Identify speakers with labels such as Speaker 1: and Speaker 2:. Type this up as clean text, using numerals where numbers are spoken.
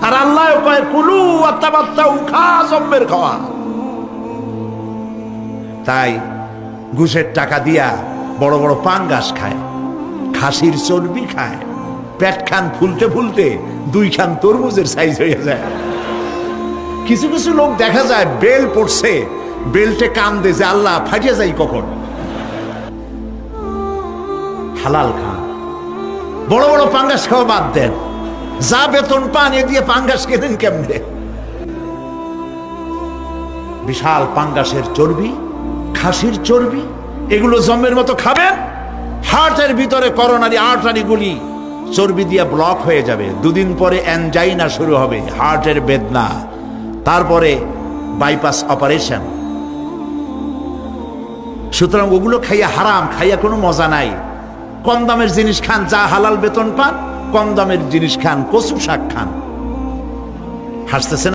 Speaker 1: আর আল্লাহ কয় কুলু ওয়া তামাত্তাউ, খা জম্মের খাওয়া। তাই ঘুষের টাকা দিয়া বড় বড় পাঙ্গাস খায়, খাসির চর্বি খায়, পেট খান ফুলতে ফুলতে 2 খান তরমুজের সাইজ হয়ে যায়। কিছু কিছু লোক দেখা যায় বেল পড়ছে, বেল্টে কান্দে যে আল্লাহ ফাটিয়ে যাই কখন। হালাল খান, বড় বড় পাঙ্গাস খাওয়া বাদ দেন, যা বেতন পান এ দিয়ে পাঙ্গাস কেনেন কেমনে? বিশাল পাঙ্গাসের চর্বি, খাসির চর্বি, এগুলো জম্মের মতো খাবেন, হার্টের ভিতরে করোনারি আর্টারি গুলি চর্বি দিয়ে ব্লক হয়ে যাবে। 2 দিন পরে অ্যানজাইনা শুরু হবে, হার্টের বেদনা, তারপরে বাইপাস অপারেশন। সুতরাং ওগুলো খাইয়া হারাম, খাইয়া কোনো মজা নাই। কম দামের জিনিস খান, যা হালাল বেতন পান, কম দামের জিনিস খান, কচু শাক খান। হাসতেছেন?